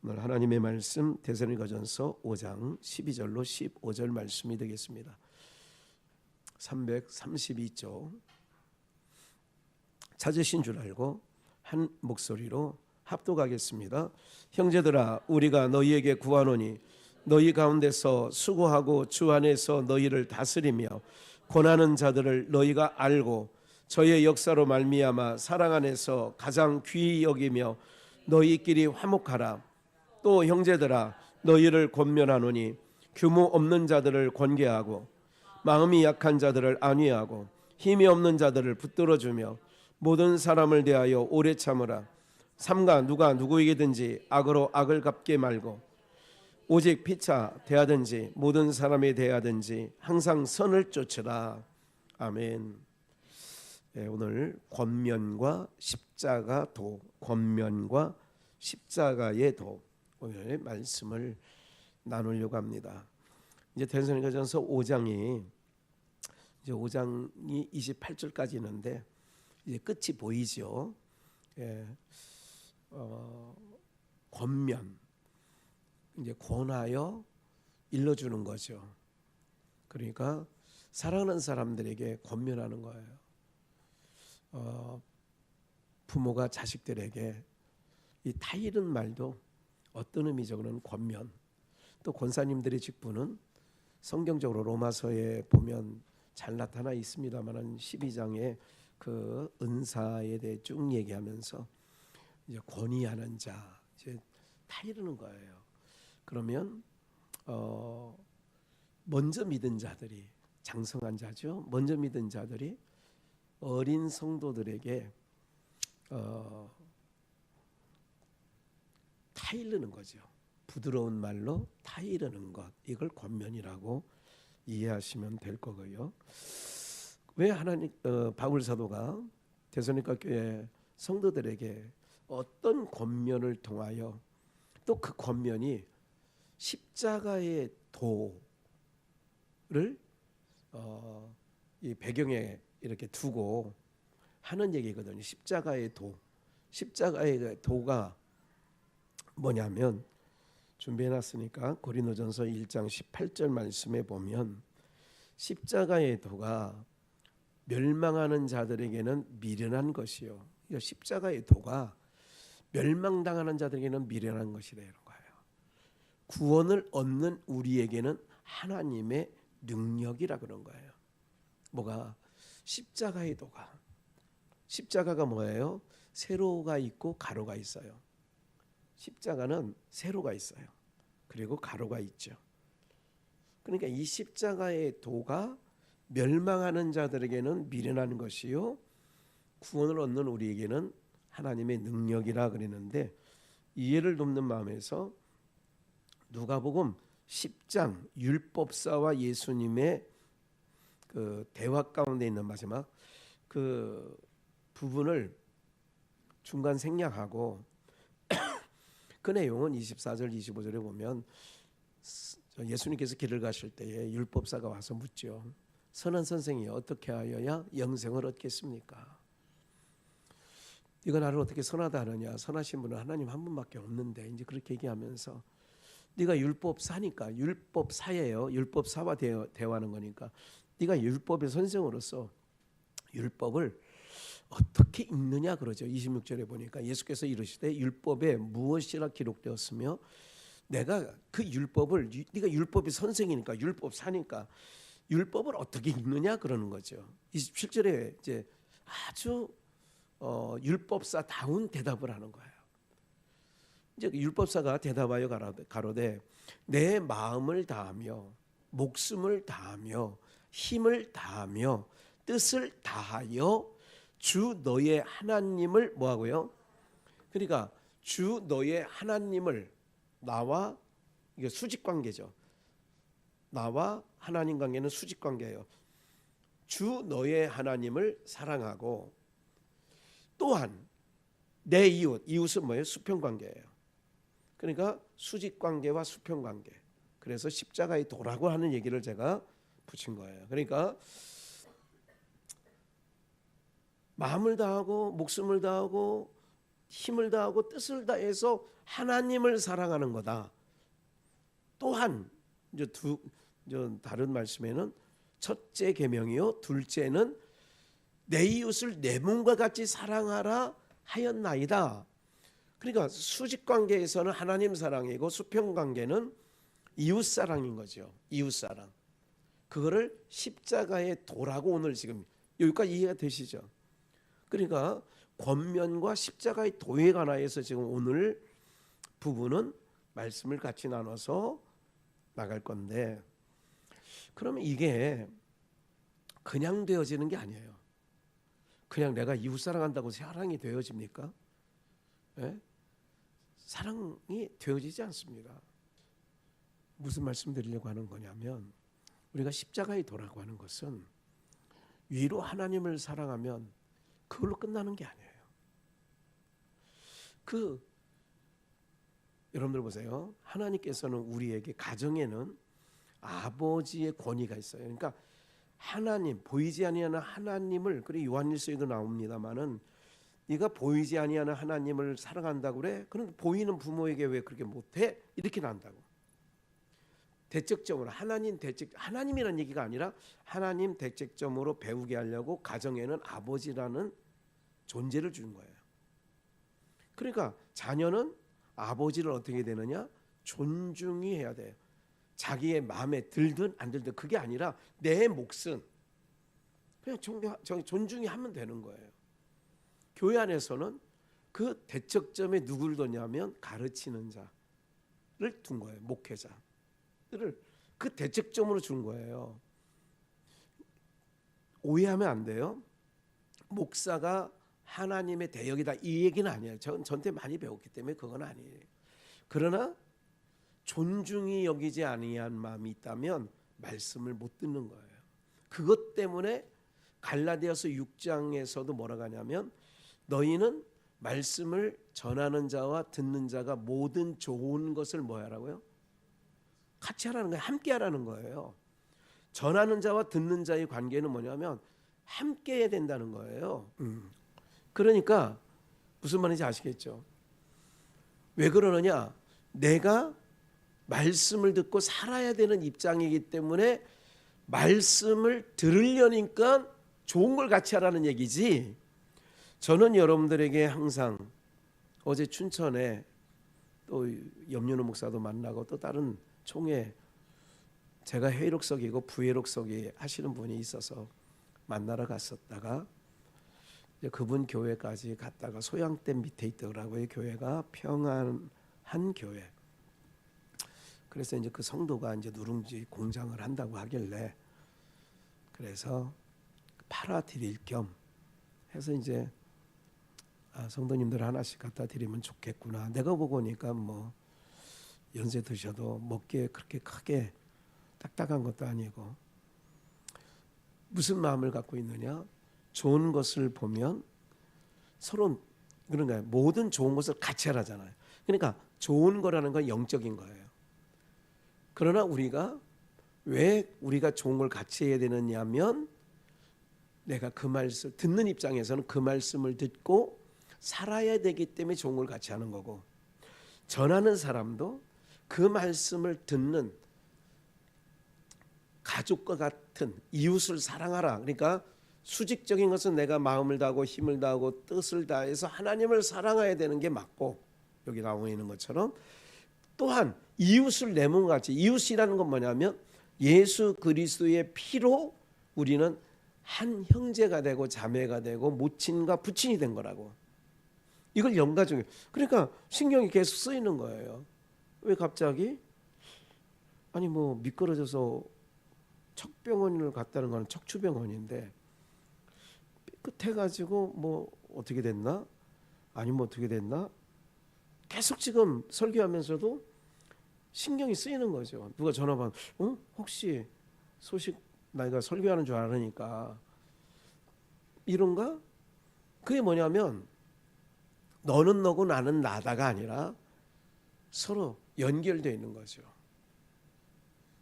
오늘 하나님의 말씀 데살로니가전서 5장 12절로 15절 말씀이 되겠습니다. 332쪽 찾으신 줄 알고 한 목소리로 합독하겠습니다. 형제들아, 우리가 너희에게 구하노니 너희 가운데서 수고하고 주 안에서 너희를 다스리며 권하는 자들을 너희가 알고 저의 역사로 말미암아 사랑 안에서 가장 귀히 여기며 너희끼리 화목하라. 또 형제들아, 너희를 권면하노니 규모 없는 자들을 권계하고 마음이 약한 자들을 안위하고 힘이 없는 자들을 붙들어주며 모든 사람을 대하여 오래 참으라. 삼가 누가 누구에게든지 악으로 악을 갚게 말고 오직 피차 대하든지 모든 사람에 대하든지 항상 선을 쫓으라. 아멘. 네, 오늘 권면과 십자가 도, 권면과 십자가의 도, 오늘 말씀을 나누려고 합니다. 이제 데살로니가전서 5장이 28절까지 있는데 이제 끝이 보이죠. 예, 권면, 이제 권하여 일러주는 거죠. 그러니까 사랑하는 사람들에게 권면하는 거예요. 부모가 자식들에게 이 타이른 말도 어떤 의미죠? 그는 권면. 또 권사님들의 직분은 성경적으로 로마서에 보면 잘 나타나 있습니다만은 12장에 그 은사에 대해 쭉 얘기하면서 이제 권위하는 자, 이제 타이르는 거예요. 그러면 먼저 믿은 자들이 장성한 자죠. 먼저 믿은 자들이 어린 성도들에게 타이르는 거죠. 부드러운 말로 타이르는 것, 이걸 권면이라고 이해하시면 될 거고요. 왜 바울 사도가 데살로니가 교회 성도들에게 어떤 권면을 통하여 또 그 권면이 십자가의 도를 이 배경에 이렇게 두고 하는 얘기거든요. 십자가의 도, 십자가의 도가 뭐냐면 준비해놨으니까 고린도전서 1장 18절 말씀에 보면 십자가의 도가 멸망하는 자들에게는 미련한 것이요. 십자가의 도가 멸망당하는 자들에게는 미련한 것이라는 거예요. 구원을 얻는 우리에게는 하나님의 능력이라 그런 거예요. 뭐가? 십자가의 도가. 십자가가 뭐예요? 세로가 있고 가로가 있어요. 십자가는 세로가 있어요. 그리고 가로가 있죠. 그러니까 이 십자가의 도가 멸망하는 자들에게는 미련한 것이요, 구원을 얻는 우리에게는 하나님의 능력이라 그랬는데, 이해를 돕는 마음에서 누가복음 10장 율법사와 예수님의 그 대화 가운데 있는 마지막 그 부분을 중간 생략하고 그 내용은 24절 25절에 보면 예수님께서 길을 가실 때에 율법사가 와서 묻죠. 선한 선생이 어떻게 하여야 영생을 얻겠습니까? 네가 나를 어떻게 선하다 하느냐? 선하신 분은 하나님 한 분밖에 없는데, 이제 그렇게 얘기하면서 네가 율법사니까, 율법사예요. 율법사와 대화하는 거니까 네가 율법의 선생으로서 율법을 어떻게 읽느냐 그러죠. 26절에 보니까 예수께서 이르시되 율법에 무엇이라 기록되었으며 내가 그 율법을, 네가 율법의 선생이니까 율법사니까 율법을 어떻게 읽느냐 그러는 거죠. 27절에 이제 아주 율법사다운 대답을 하는 거예요. 이제 율법사가 대답하여 가로되 내 마음을 다하며 목숨을 다하며 힘을 다하며 뜻을 다하여 주 너의 하나님을 뭐하고요? 그러니까 주 너의 하나님을, 나와, 이게 수직관계죠. 나와 하나님 관계는 수직관계예요. 주 너의 하나님을 사랑하고 또한 내 이웃은 뭐예요? 수평관계예요. 그러니까 수직관계와 수평관계. 그래서 십자가의 도라고 하는 얘기를 제가 붙인 거예요. 그러니까 마음을 다하고 목숨을 다하고 힘을 다하고 뜻을 다해서 하나님을 사랑하는 거다. 또한 이제 다른 말씀에는 첫째 계명이요 둘째는 내 이웃을 내 몸과 같이 사랑하라 하였나이다. 그러니까 수직 관계에서는 하나님 사랑이고 수평 관계는 이웃 사랑인 거죠. 이웃 사랑. 그거를 십자가의 도라고 오늘 지금 여기까지 이해가 되시죠? 그러니까 권면과 십자가의 도에 관하여서 지금 오늘 부분은 말씀을 같이 나눠서 나갈 건데, 그러면 이게 그냥 되어지는 게 아니에요. 그냥 내가 이웃 사랑한다고 사랑이 되어집니까? 네? 사랑이 되어지지 않습니다. 무슨 말씀 드리려고 하는 거냐면, 우리가 십자가의 도라고 하는 것은 위로 하나님을 사랑하면 그걸로 끝나는 게 아니에요. 여러분들 보세요. 하나님께서는 우리에게 가정에는 아버지의 권위가 있어요. 그러니까 하나님, 보이지 아니하는 하나님을, 그리고 요한일서에도 나옵니다마는 네가 보이지 아니하는 하나님을 사랑한다고 그래? 그럼 보이는 부모에게 왜 그렇게 못해? 이렇게 난다고. 대책적으로 하나님이라는 얘기가 아니라 하나님 대책점으로 배우게 하려고 가정에는 아버지라는 존재를 준 거예요. 그러니까 자녀는 아버지를 어떻게 되느냐? 존중이 해야 돼요. 자기의 마음에 들든 안 들든 그게 아니라 내 몫은 그냥 존중이 하면 되는 거예요. 교회 안에서는 그 대척점에 누구를 뒀냐면 가르치는 자를 둔 거예요. 목회자들을 그 대척점으로 준 거예요. 오해하면 안 돼요. 목사가 하나님의 대역이다 이 얘기는 아니에요. 전때 많이 배웠기 때문에 그건 아니에요. 그러나 존중이 여기지 아니한 마음이 있다면 말씀을 못 듣는 거예요. 그것 때문에 갈라디아서 6장에서도 뭐라고 하냐면 너희는 말씀을 전하는 자와 듣는 자가 모든 좋은 것을 뭐 하라고요? 같이 하라는 거예요. 함께 하라는 거예요. 전하는 자와 듣는 자의 관계는 뭐냐면 함께 해야 된다는 거예요. 그러니까 무슨 말인지 아시겠죠? 왜 그러느냐? 내가 말씀을 듣고 살아야 되는 입장이기 때문에 말씀을 들으려니까 좋은 걸 같이 하라는 얘기지. 저는 여러분들에게 항상 어제 춘천에 또 염윤호 목사도 만나고 또 다른 총회 제가 회록석이고 부회록석이 하시는 분이 있어서 만나러 갔었다가 이제 그분 교회까지 갔다가 소양댐 밑에 있더라고요. 교회가 평안한 교회. 그래서 이제 그 성도가 이제 누룽지 공장을 한다고 하길래 그래서 팔아 드릴 겸 해서 이제 성도님들 하나씩 갖다 드리면 좋겠구나. 내가 보고 오니까 뭐 연세 드셔도 먹기에 그렇게 크게 딱딱한 것도 아니고 무슨 마음을 갖고 있느냐? 좋은 것을 보면 서로 그런 거예요. 모든 좋은 것을 같이 하라잖아요. 그러니까 좋은 거라는 건 영적인 거예요. 그러나 왜 우리가 좋은 걸 같이 해야 되느냐면 내가 그 말씀 듣는 입장에서는 그 말씀을 듣고 살아야 되기 때문에 좋은 걸 같이 하는 거고, 전하는 사람도 그 말씀을 듣는 가족과 같은 이웃을 사랑하라. 그러니까 수직적인 것은 내가 마음을 다하고 힘을 다하고 뜻을 다해서 하나님을 사랑해야 되는 게 맞고, 여기 나오고 있는 것처럼 또한 이웃을 내 몸같이, 이웃이라는 건 뭐냐면 예수 그리스도의 피로 우리는 한 형제가 되고 자매가 되고 모친과 부친이 된 거라고. 이걸 연가중에, 그러니까 신경이 계속 쓰이는 거예요. 왜 갑자기? 아니 뭐 미끄러져서 척병원을 갔다는 건 척추병원인데 삐끗해가지고 뭐 어떻게 됐나? 아니면 어떻게 됐나? 계속 지금 설교하면서도 신경이 쓰이는 거죠. 누가 전화 받으면 혹시 소식 나이가 설교하는 줄 알으니까 이런가? 그게 뭐냐면 너는 너고 나는 나다가 아니라 서로 연결되어 있는 거죠.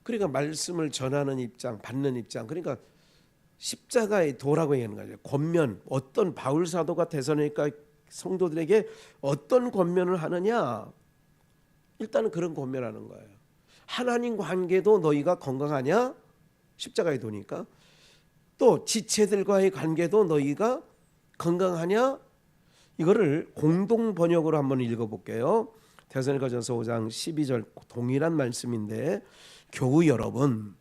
그러니까 말씀을 전하는 입장, 받는 입장, 그러니까 십자가의 도라고 얘기하는 거죠. 권면, 어떤 바울 사도가 데살로니가 성도들에게 어떤 권면을 하느냐? 일단은 그런 권면하는 거예요. 하나님 관계도 너희가 건강하냐? 십자가에 도니까. 또 지체들과의 관계도 너희가 건강하냐? 이거를 공동 번역으로 한번 읽어볼게요. 데살로니가전서 5장 12절 동일한 말씀인데, 교우 여러분,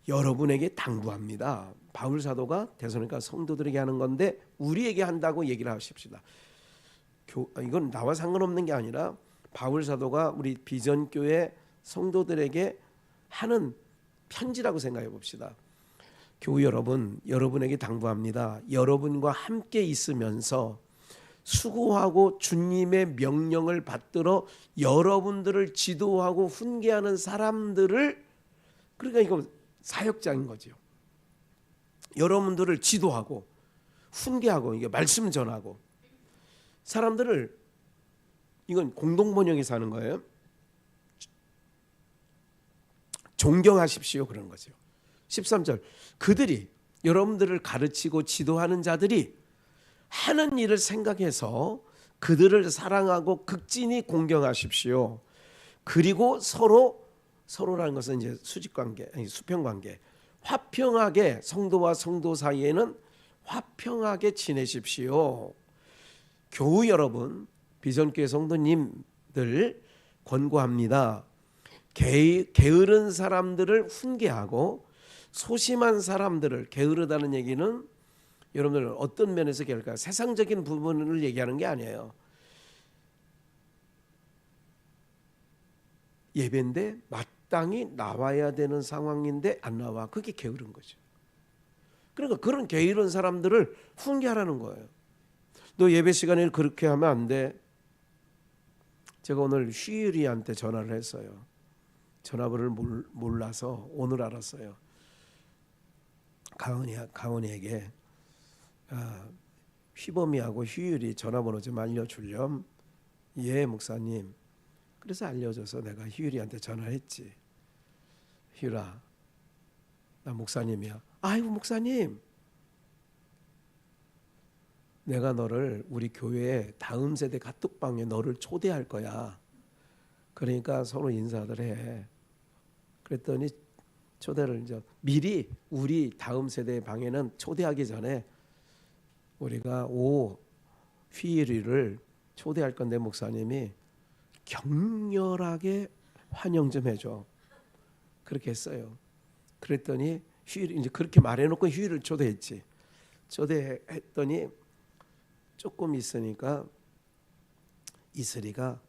여러분에게 당부합니다. 바울 사도가 데살로니가 성도들에게 하는 건데 우리에게 한다고 얘기를 하십시다. 이건 나와 상관없는 게 아니라 바울 사도가 우리 비전교회 성도들에게 하는 편지라고 생각해 봅시다. 교우 여러분, 여러분에게 당부합니다. 여러분과 함께 있으면서 수고하고 주님의 명령을 받들어 여러분들을 지도하고 훈계하는 사람들을, 그러니까 이거 사역자인 거죠. 여러분들을 지도하고 훈계하고 이게 말씀 전하고 사람들을, 이건 공동 번역에서 하는 거예요. 존경하십시오 그런 거죠. 13절 그들이, 여러분들을 가르치고 지도하는 자들이 하는 일을 생각해서 그들을 사랑하고 극진히 공경하십시오. 그리고 서로라는 것은 이제 수직관계, 아니 수평관계, 화평하게, 성도와 성도 사이에는 화평하게 지내십시오. 교우 여러분, 비전교회 성도님들 권고합니다. 게으른 사람들을 훈계하고 소심한 사람들을, 게으르다는 얘기는 여러분들 어떤 면에서 게을까요? 세상적인 부분을 얘기하는 게 아니에요. 예배인데 마땅히 나와야 되는 상황인데 안 나와. 그게 게으른 거죠. 그러니까 그런 게으른 사람들을 훈계하라는 거예요. 너 예배 시간에 그렇게 하면 안 돼. 제가 오늘 휘유리한테 전화를 했어요. 전화번호를 몰라서 오늘 알았어요. 가은이에게 휘범이하고 휘율이 전화번호 좀 알려주렴. 예 목사님. 그래서 알려줘서 내가 휘율이한테 전화했지. 휘율아, 나 목사님이야. 아이고 목사님, 내가 너를 우리 교회 다음 세대 카톡방에 너를 초대할 거야. 그러니까 서로 인사들 해. 그랬더니 초대를 이제 미리 우리 다음 세대 방에는 초대하기 전에 우리가 휘일이를 초대할 건데 목사님이 격렬하게 환영 좀 해줘. 그렇게 했어요. 그랬더니 휘일이 이제 그렇게 말해놓고 휘일을 초대했지. 초대했더니 조금 있으니까 이슬이가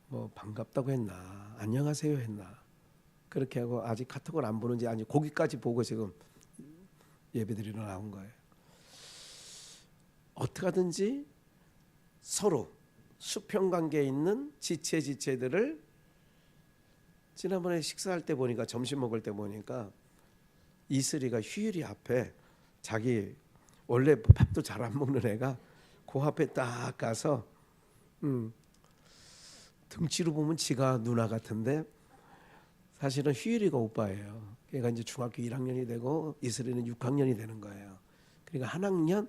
뭐 반갑다고 했나 안녕하세요 했나 그렇게 하고 아직 카톡을 안 보는지 아니 거기까지 보고 지금 예배드리러 나온 거예요. 어떻게 하든지 서로 수평관계에 있는 지체들을 지난번에 식사할 때 보니까 점심 먹을 때 보니까 이슬이가 휴일이 앞에 자기 원래 밥도 잘 안 먹는 애가 그 앞에 딱 가서 등치로 보면 지가 누나 같은데 사실은 휴일이가 오빠예요. 걔가 이제 중학교 1학년이 되고 이슬이는 6학년이 되는 거예요. 그러니까 한 학년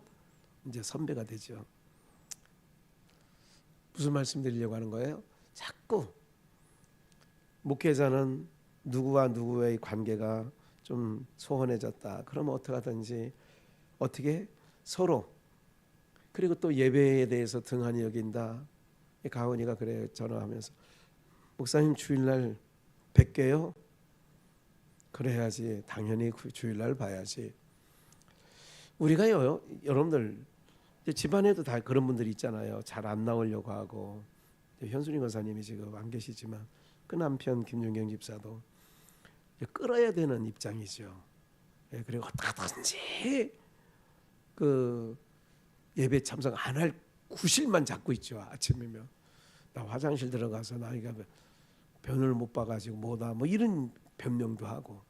이제 선배가 되죠. 무슨 말씀 드리려고 하는 거예요? 자꾸 목회자는 누구와 누구의 관계가 좀 소원해졌다. 그러면 어떻게 하든지 어떻게 서로 그리고 또 예배에 대해서 등한히 여긴다. 가은이가 그래 전화하면서 목사님 주일날 뵐게요. 그래야지 당연히 그 주일날 봐야지. 우리가요 여러분들 집안에도 다 그런 분들이 있잖아요. 잘 안 나오려고 하고 현순이 권사님이 지금 안 계시지만 그 남편 김윤경 집사도 끌어야 되는 입장이죠. 그리고 어떻게든지 그 예배 참석 안 할 구실만 잡고 있죠. 아침이면 나 화장실 들어가서 나이가 변을 못 봐가지고 뭐다 뭐 이런 변명도 하고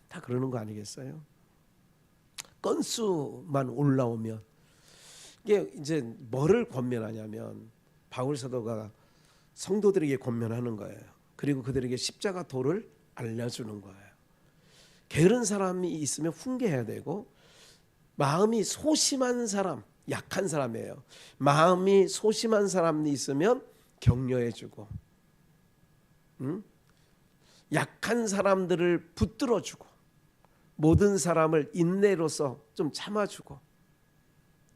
다 그러는 거 아니겠어요? 건수만 올라오면 이게 이제 뭐를 권면하냐면 바울 사도가 성도들에게 권면하는 거예요. 그리고 그들에게 십자가 도를 알려주는 거예요. 게으른 사람이 있으면 훈계해야 되고 마음이 소심한 사람 약한 사람이에요. 마음이 소심한 사람이 있으면 격려해주고, 약한 사람들을 붙들어주고, 모든 사람을 인내로서 좀 참아주고,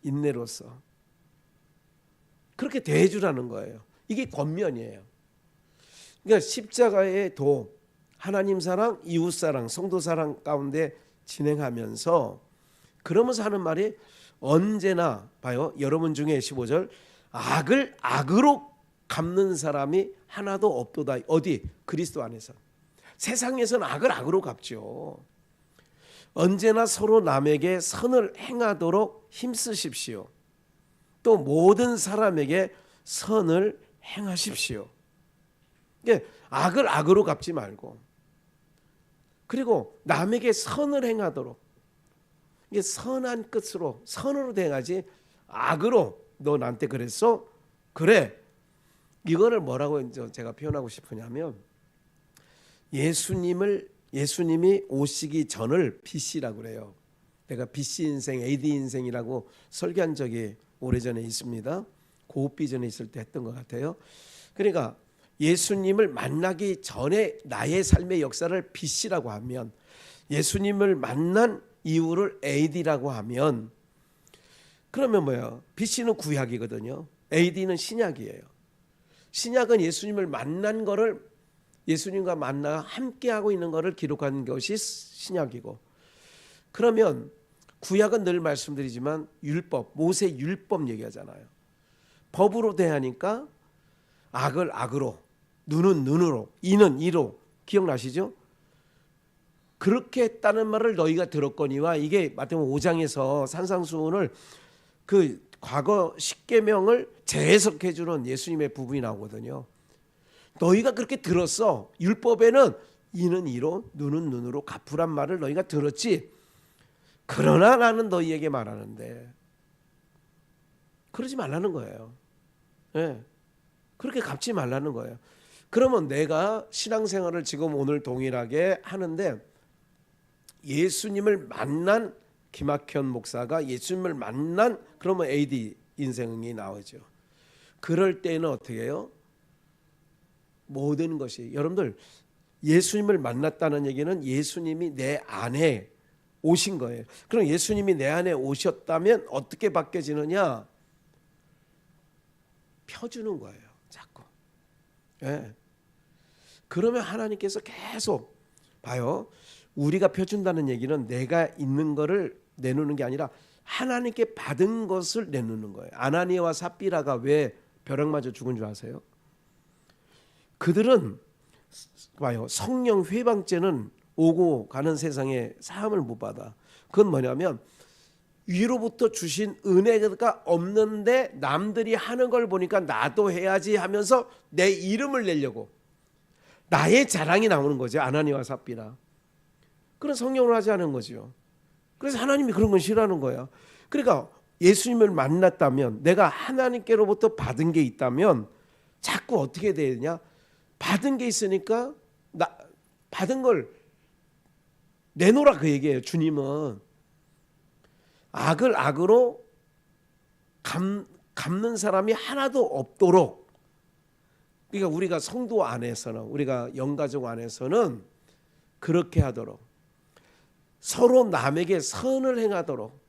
인내로서 그렇게 대해주라는 거예요. 이게 권면이에요. 그러니까 십자가의 도, 하나님 사랑, 이웃 사랑, 성도 사랑 가운데 진행하면서 그러면서 하는 말이 언제나 봐요. 여러분 중에 15절 악을 악으로 갚는 사람이 하나도 없도다. 어디? 그리스도 안에서. 세상에서는 악을 악으로 갚죠. 언제나 서로 남에게 선을 행하도록 힘쓰십시오. 또 모든 사람에게 선을 행하십시오. 그러니까 악을 악으로 갚지 말고, 그리고 남에게 선을 행하도록, 이게 선한 끝으로 선으로 대하지 악으로 너 나한테 그랬어? 그래. 이거를 뭐라고 제가 표현하고 싶으냐면 예수님이 오시기 전을 BC라고 그래요. 내가 BC 인생, AD 인생이라고 설교한 적이 오래전에 있습니다. 고비전에 있을 때 했던 것 같아요. 그러니까 예수님을 만나기 전에 나의 삶의 역사를 BC라고 하면, 예수님을 만난 이유를 AD라고 하면, 그러면 뭐예요? BC는 구약이거든요. AD는 신약이에요. 신약은 예수님을 만난 거를, 예수님과 만나 함께하고 있는 거를 기록한 것이 신약이고, 그러면 구약은 늘 말씀드리지만 율법, 모세 율법 얘기하잖아요. 법으로 대하니까 악을 악으로, 눈은 눈으로, 이는 이로, 기억나시죠? 그렇게 했다는 말을 너희가 들었거니와, 이게 마태복음 5장에서 산상수훈을 그 과거 십계명을 재해석해 주는 예수님의 부분이 나오거든요. 너희가 그렇게 들었어. 율법에는 이는 이로, 눈은 눈으로 갚으란 말을 너희가 들었지. 그러나 나는 너희에게 말하는데, 그러지 말라는 거예요. 네. 그렇게 갚지 말라는 거예요. 그러면 내가 신앙생활을 지금 오늘 동일하게 하는데, 예수님을 만난 김학현 목사가 예수님을 만난, 그러면 AD 인생이 나오죠. 그럴 때는 어떻게 해요? 모든 것이, 여러분들 예수님을 만났다는 얘기는 예수님이 내 안에 오신 거예요. 그럼 예수님이 내 안에 오셨다면 어떻게 바뀌어지느냐? 펴주는 거예요. 자꾸. 예. 그러면 하나님께서 계속 봐요. 우리가 펴준다는 얘기는 내가 있는 거를 내놓는 게 아니라 하나님께 받은 것을 내놓는 거예요. 아나니아와 삽비라가 왜 벼락 맞아 죽은 줄 아세요? 그들은 봐요. 성령 회방죄는 오고 가는 세상에 사함을 못 받아. 그건 뭐냐면 위로부터 주신 은혜가 없는데 남들이 하는 걸 보니까 나도 해야지 하면서 내 이름을 내려고, 나의 자랑이 나오는 거죠. 아나니아와 삽비라. 그런 성령을 하지 않은 거죠. 그래서 하나님이 그런 건 싫어하는 거야. 그러니까 예수님을 만났다면, 내가 하나님께로부터 받은 게 있다면 자꾸 어떻게 되느냐? 받은 게 있으니까 받은 걸 내놓으라, 그 얘기예요. 주님은 악을 악으로 갚는 사람이 하나도 없도록, 그러니까 우리가 성도 안에서는, 우리가 영가족 안에서는 그렇게 하도록, 서로 남에게 선을 행하도록.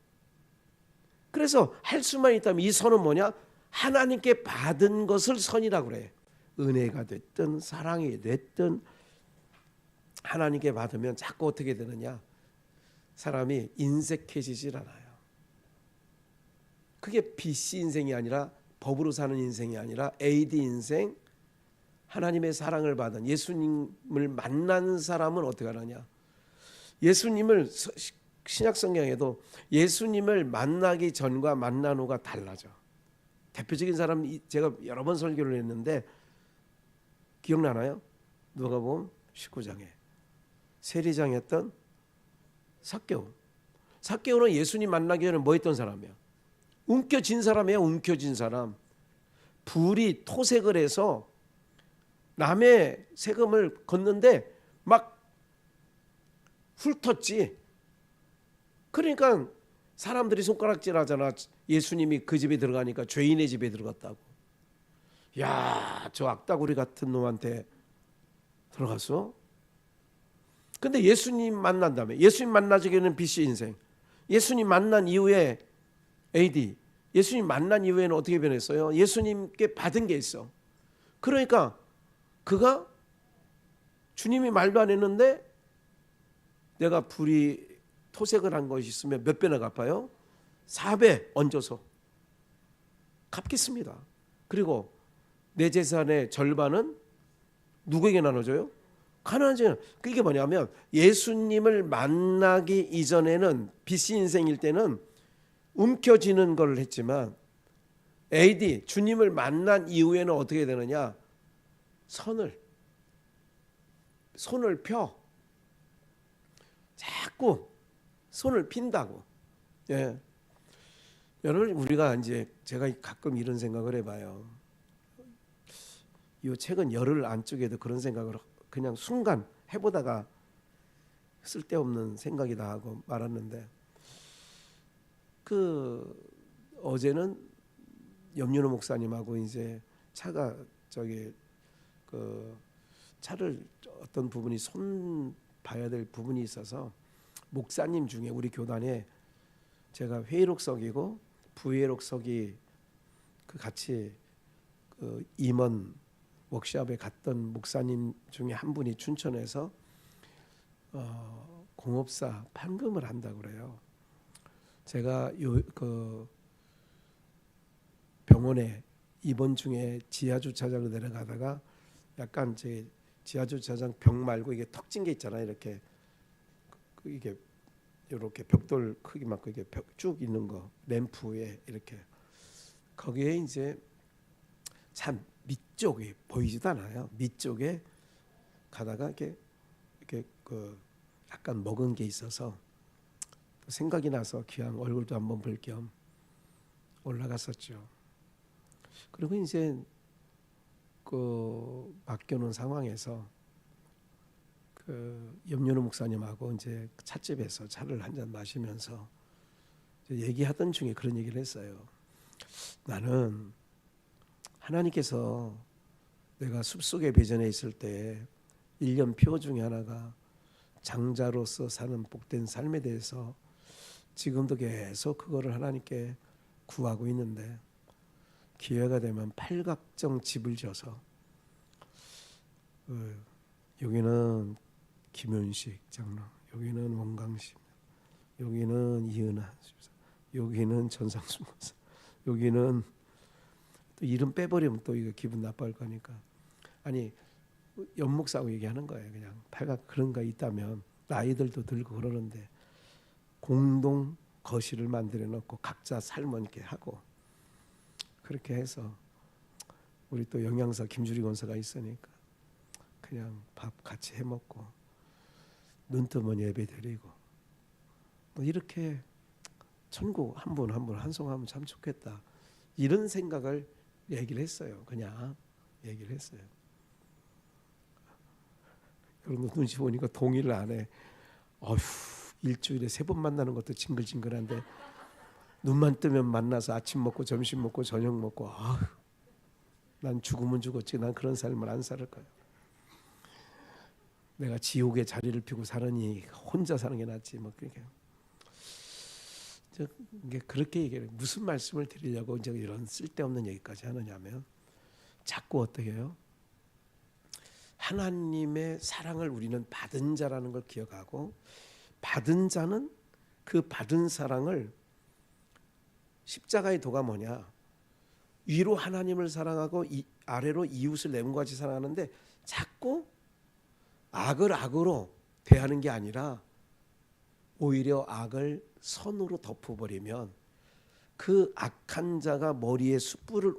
그래서 할 수만 있다면 이 선은 뭐냐? 하나님께 받은 것을 선이라고 그래. 은혜가 됐든 사랑이 됐든 하나님께 받으면 자꾸 어떻게 되느냐? 사람이 인색해지질 않아요. 그게 BC 인생이 아니라, 법으로 사는 인생이 아니라 AD 인생, 하나님의 사랑을 받은 예수님을 만난 사람은 어떻게 하느냐? 예수님을, 신약 성경에도 예수님을 만나기 전과 만난 후가 달라져. 대표적인 사람 제가 여러 번 설교를 했는데 기억나나요? 누가복음 19장에 세리장이었던 삭개오. 삭개오는 예수님 만나기 전에 뭐 했던 사람이야? 움켜진 사람이야. 움켜진 사람. 불이 토색을 해서 남의 세금을 걷는데 막 훑었지. 그러니까 사람들이 손가락질하잖아. 예수님이 그 집에 들어가니까 죄인의 집에 들어갔다고. 야, 저 악다구리 같은 놈한테 들어갔어? 근데 예수님 만난다며. 예수님 만나지기는 BC 인생. 예수님 만난 이후에 AD. 예수님 만난 이후에는 어떻게 변했어요? 예수님께 받은 게 있어. 그러니까 그가 주님이 말도 안 했는데 내가 불이 토색을 한 것이 있으면 몇 배나 갚아요? 4배 얹어서 갚겠습니다. 그리고 내 재산의 절반은 누구에게 나눠줘요? 가난한 자는. 그게 뭐냐면 예수님을 만나기 이전에는 BC 인생일 때는 움켜쥐는 걸 했지만 AD 주님을 만난 이후에는 어떻게 되느냐? 손을 펴. 자꾸 손을 핀다고. 예. 여러분 우리가 이제 제가 가끔 이런 생각을 해봐요. 이 책은 열흘 안쪽에도 그런 생각을 그냥 순간 해보다가 쓸데없는 생각이다 하고 말았는데 그 어제는 염윤호 목사님하고 이제 차가 저기 그 차를 어떤 부분이 손 봐야 될 부분이 있어서 목사님 중에 우리 교단에 제가 회의록석이고 부회록석이 그 같이 그 임원 워크숍에 갔던 목사님 중에 한 분이 춘천에서 공업사 판금을 한다고 그래요. 제가 그 병원에 입원 중에 지하 주차장으로 내려가다가 약간 제 지하 주차장 벽 말고 이게 턱진 게 있잖아요. 이렇게 이게 이렇게 벽돌 크기만큼 이게 쭉 있는 거 램프에 이렇게 거기에 이제 참 밑쪽에 보이지도 않아요. 밑쪽에 가다가 이렇게 그 약간 먹은 게 있어서 생각이 나서 기왕 얼굴도 한번 볼 겸 올라갔었죠. 그리고 이제 그 맡겨놓은 상황에서 그 염윤호 목사님하고 이제 찻집에서 차를 한잔 마시면서 얘기하던 중에 그런 얘기를 했어요. 나는 하나님께서 내가 숲속의 비전에 있을 때 1년 표 중에 하나가 장자로서 사는 복된 삶에 대해서 지금도 계속 그거를 하나님께 구하고 있는데 기회가 되면 팔각정 집을 지어서 여기는 김윤식 장로, 여기는 원강심, 여기는 이은하, 여기는 전상수 목사, 여기는 또 이름 빼버리면 또 이거 기분 나빠할 거니까 아니 연목사하고 얘기하는 거예요. 그냥 팔각 그런 거 있다면 나이들도 들고 그러는데 공동 거실을 만들어 놓고 각자 삶은 이렇게 하고 그렇게 해서 우리 또 영양사 김주리 권사가 있으니까 그냥 밥 같이 해 먹고 눈 뜨면 예배 드리고 뭐 이렇게 천국 한 분 한 분 한송하면 참 좋겠다 이런 생각을 얘기를 했어요. 그냥 얘기를 했어요. 여러분 눈치 보니까 동의를 안 해. 어휴 일주일에 3번 만나는 것도 징글징글한데 눈만 뜨면 만나서 아침 먹고 점심 먹고 저녁 먹고 아휴 난 죽으면 죽었지 난 그런 삶을 안 살 거야. 내가 지옥에 자리를 피고 사느니 혼자 사는 게 낫지 뭐 그렇게. 이게 그렇게 얘기해요. 무슨 말씀을 드리려고 이제 이런 쓸데없는 얘기까지 하느냐면 자꾸 어떻게 해요? 하나님의 사랑을 우리는 받은 자라는 걸 기억하고 받은 자는 그 받은 사랑을 십자가의 도가 뭐냐? 위로 하나님을 사랑하고 아래로 이웃을 내 몸과 같이 사랑하는데 자꾸 악을 악으로 대하는 게 아니라 오히려 악을 선으로 덮어버리면 그 악한 자가 머리에 숯불을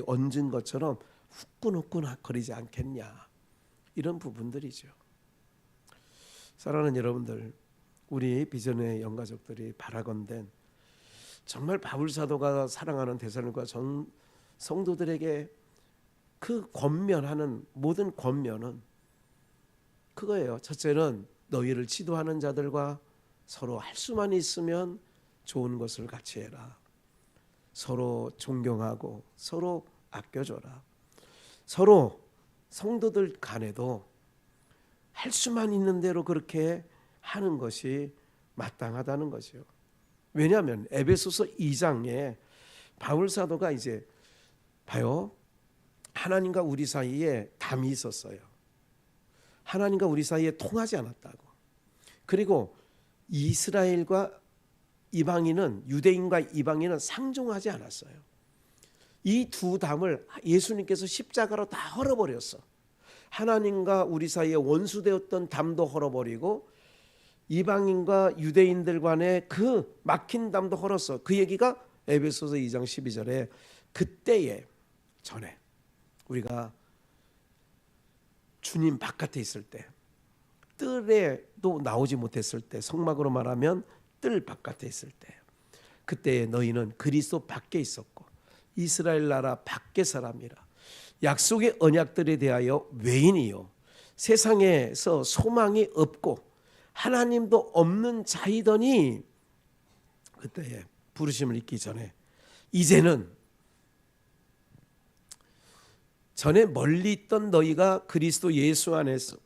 얹은 것처럼 후끈후끈 거리지 않겠냐 이런 부분들이죠. 사랑하는 여러분들 우리 비전의 영가족들이 바라건대 정말 바울 사도가 사랑하는 데살로니가 전 성도들에게 그 권면하는 모든 권면은 그거예요. 첫째는 너희를 지도하는 자들과 서로 할 수만 있으면 좋은 것을 같이 해라. 서로 존경하고 서로 아껴줘라. 서로 성도들 간에도 할 수만 있는 대로 그렇게 하는 것이 마땅하다는 거죠. 왜냐하면 에베소서 2장에 바울 사도가 이제 봐요. 하나님과 우리 사이에 담이 있었어요. 하나님과 우리 사이에 통하지 않았다고. 그리고 이스라엘과 이방인은, 유대인과 이방인은 상종하지 않았어요. 이 두 담을 예수님께서 십자가로 다 헐어버렸어. 하나님과 우리 사이에 원수되었던 담도 헐어버리고 이방인과 유대인들 간의 그 막힌 담도 헐었어. 그 얘기가 에베소서 2장 12절에 그때에 전에 우리가 주님 바깥에 있을 때, 뜰에도 나오지 못했을 때, 성막으로 말하면 뜰 바깥에 있을 때, 그때에 너희는 그리스도 밖에 있었고 이스라엘 나라 밖의 사람이라. 약속의 언약들에 대하여 외인이요 세상에서 소망이 없고 하나님도 없는 자이더니, 그때에 부르심을 잊기 전에 이제는 전에 멀리 있던 너희가 그리스도 예수 안에서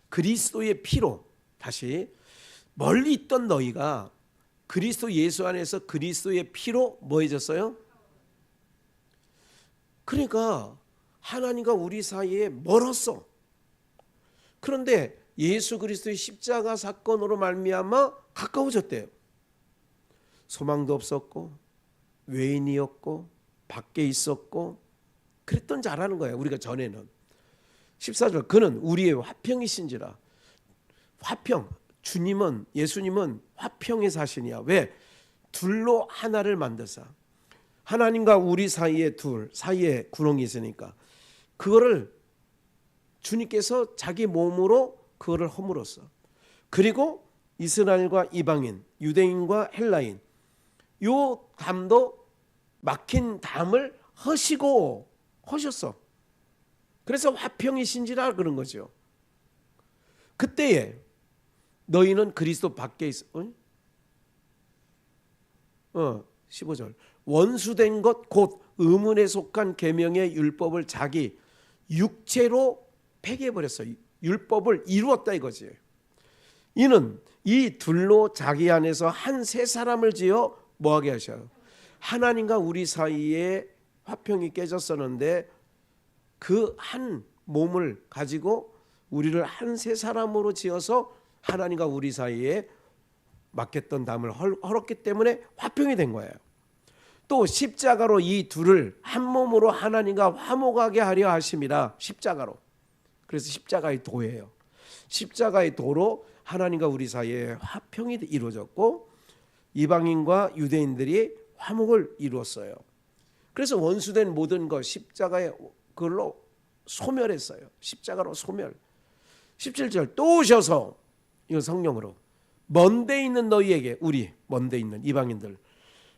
그리스도의 피로, 다시 멀리 있던 너희가 그리스도 예수 안에서 그리스도의 피로 뭐해졌어요? 그러니까 하나님과 우리 사이에 멀었어. 그런데 예수 그리스도의 십자가 사건으로 말미암아 가까워졌대요. 소망도 없었고 외인이었고 밖에 있었고 그랬던 자라는 거예요. 우리가 전에는. 14절 그는 우리의 화평이신지라. 화평, 주님은, 예수님은 화평의 사신이야. 왜? 둘로 하나를 만드사. 하나님과 우리 사이에 둘, 사이에 구렁이 있으니까 그거를 주님께서 자기 몸으로 그거를 허물었어. 그리고 이스라엘과 이방인, 유대인과 헬라인, 요 담도 막힌 담을 허셨어. 그래서 화평이신지라 그런 거죠. 그때에 너희는 그리스도 밖에 있어. 15절 원수된 것 곧 의문에 속한 계명의 율법을 자기 육체로 폐기해버렸어. 율법을 이루었다 이거지. 이는 이 둘로 자기 안에서 한 새 사람을 지어 뭐하게 하셔요? 하나님과 우리 사이에 화평이 깨졌었는데 그 한 몸을 가지고 우리를 한 새 사람으로 지어서 하나님과 우리 사이에 막혔던 담을 헐었기 때문에 화평이 된 거예요. 또 십자가로 이 둘을 한 몸으로 하나님과 화목하게 하려 하심이라. 십자가로. 그래서 십자가의 도예요. 십자가의 도로 하나님과 우리 사이에 화평이 이루어졌고 이방인과 유대인들이 화목을 이루었어요. 그래서 원수된 모든 것 십자가에 그걸로 소멸했어요. 십자가로 소멸. 17절 또 오셔서, 이거 성령으로 먼데 있는 너희에게, 우리 먼데 있는 이방인들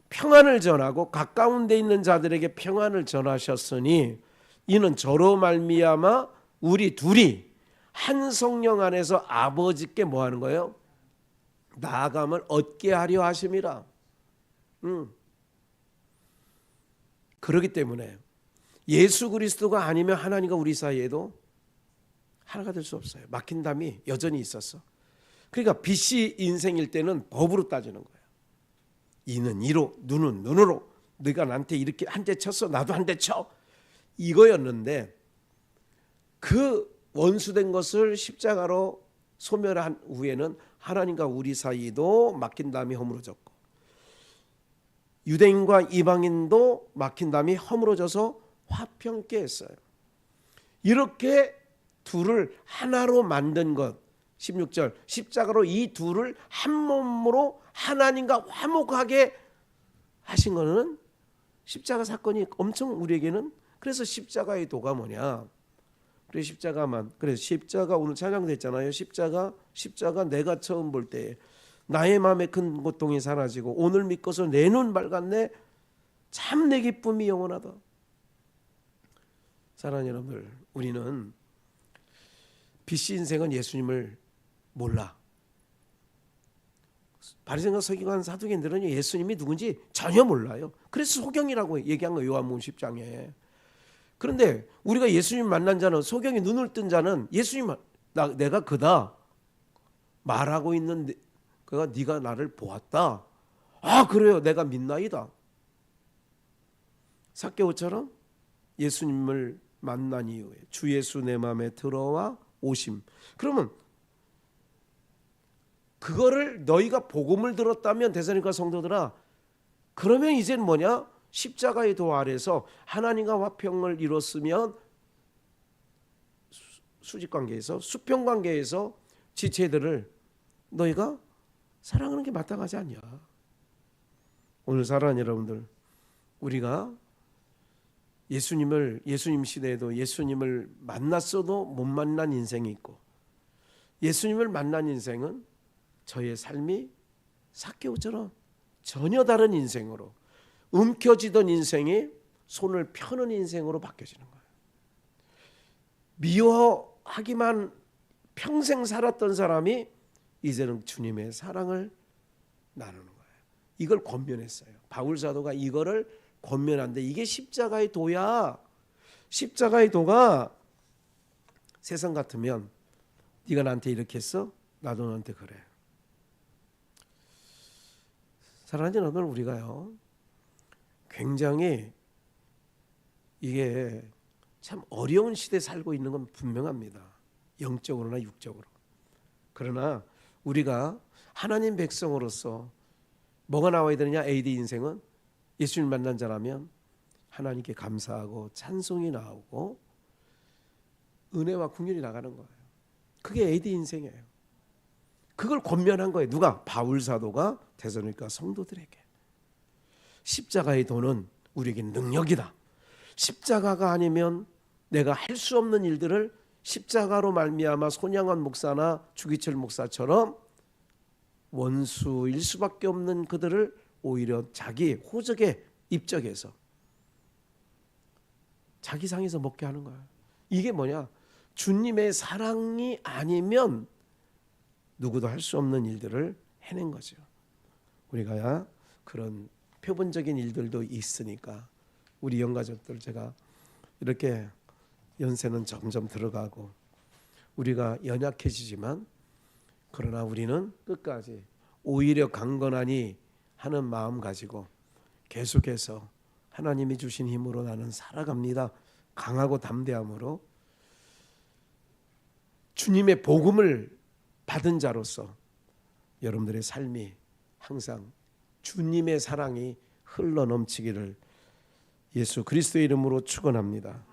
평안을 전하고 가까운 데 있는 자들에게 평안을 전하셨으니 이는 저로 말미암아 우리 둘이 한 성령 안에서 아버지께 뭐 하는 거예요? 나아감을 얻게 하려 하심이라. 그렇기 때문에 예수 그리스도가 아니면 하나님과 우리 사이에도 하나가 될 수 없어요. 막힌 담이 여전히 있었어. 그러니까 빛이 인생일 때는 법으로 따지는 거예요. 이는 이로, 눈은 눈으로. 네가 나한테 이렇게 한 대 쳤어, 나도 한 대 쳐. 이거였는데 그 원수된 것을 십자가로 소멸한 후에는 하나님과 우리 사이도 막힌 담이 허물어졌고 유대인과 이방인도 막힌 담이 허물어져서 화평케 했어요. 이렇게 둘을 하나로 만든 것, 16절 십자가로 이 둘을 한 몸으로 하나님과 화목하게 하신 것은 십자가 사건이 엄청 우리에게는, 그래서 십자가의 도가 뭐냐? 그래 십자가만, 그래서 십자가 오늘 찬양됐잖아요. 십자가 내가 처음 볼 때 나의 마음에 큰 고통이 사라지고 오늘 믿고서 내 눈 밝았네. 참 내 기쁨이 영원하다. 사랑하는 여러분들, 우리는 빛이 인생은 예수님을 몰라. 바리새인과 서기관 사두개인들은 예수님이 누군지 전혀 몰라요. 그래서 소경이라고 얘기한 거예요. 요한복음 10장에. 그런데 우리가 예수님 만난 자는, 소경이 눈을 뜬 자는 예수님 내가 그다 말하고 있는 그가 네가 나를 보았다. 아 그래요. 내가 믿나이다. 삭개오처럼 예수님을 만난 이후에 주 예수 내 마음에 들어와 오심. 그러면 그거를 너희가 복음을 들었다면, 데살로니가 성도들아, 그러면 이제는 뭐냐? 십자가의 도 아래서 하나님과 화평을 이뤘으면 수직관계에서, 수평관계에서 지체들을 너희가 사랑하는 게 마땅하지 않냐. 오늘 사랑하는 여러분들, 우리가 예수님 시대에도 예수님을 만났어도 못 만난 인생이 있고, 예수님을 만난 인생은 저의 삶이 삭개오처럼 전혀 다른 인생으로, 움켜쥐던 인생이 손을 펴는 인생으로 바뀌어지는 거예요. 미워하기만 평생 살았던 사람이 이제는 주님의 사랑을 나누는 거예요. 이걸 권면했어요. 바울 사도가 이거를 권면한데, 이게 십자가의 도야. 십자가의 도가 세상 같으면 네가 나한테 이렇게 했어? 나도 너한테 그래. 사랑하는 오늘 우리가요, 굉장히 이게 참 어려운 시대에 살고 있는 건 분명합니다. 영적으로나 육적으로. 그러나 우리가 하나님 백성으로서 뭐가 나와야 되느냐? AD 인생은 예수님 만난 자라면 하나님께 감사하고 찬송이 나오고 은혜와 긍휼이 나가는 거예요. 그게 AD 인생이에요. 그걸 권면한 거예요. 누가? 바울 사도가 데살로니가 성도들에게. 십자가의 도는 우리에게 능력이다. 십자가가 아니면 내가 할 수 없는 일들을 십자가로 말미암아 손양원 목사나 주기철 목사처럼 원수일 수밖에 없는 그들을 오히려 자기 호적에 입적해서 자기 상에서 먹게 하는 거야. 이게 뭐냐? 주님의 사랑이 아니면 누구도 할 수 없는 일들을 해낸 거죠. 우리가 그런 표본적인 일들도 있으니까 우리 영가족들, 제가 이렇게 연세는 점점 들어가고 우리가 연약해지지만, 그러나 우리는 끝까지 오히려 강건하니 하는 마음 가지고 계속해서 하나님이 주신 힘으로 나는 살아갑니다. 강하고 담대함으로 주님의 복음을 받은 자로서 여러분들의 삶이 항상 주님의 사랑이 흘러넘치기를 예수 그리스도의 이름으로 축원합니다.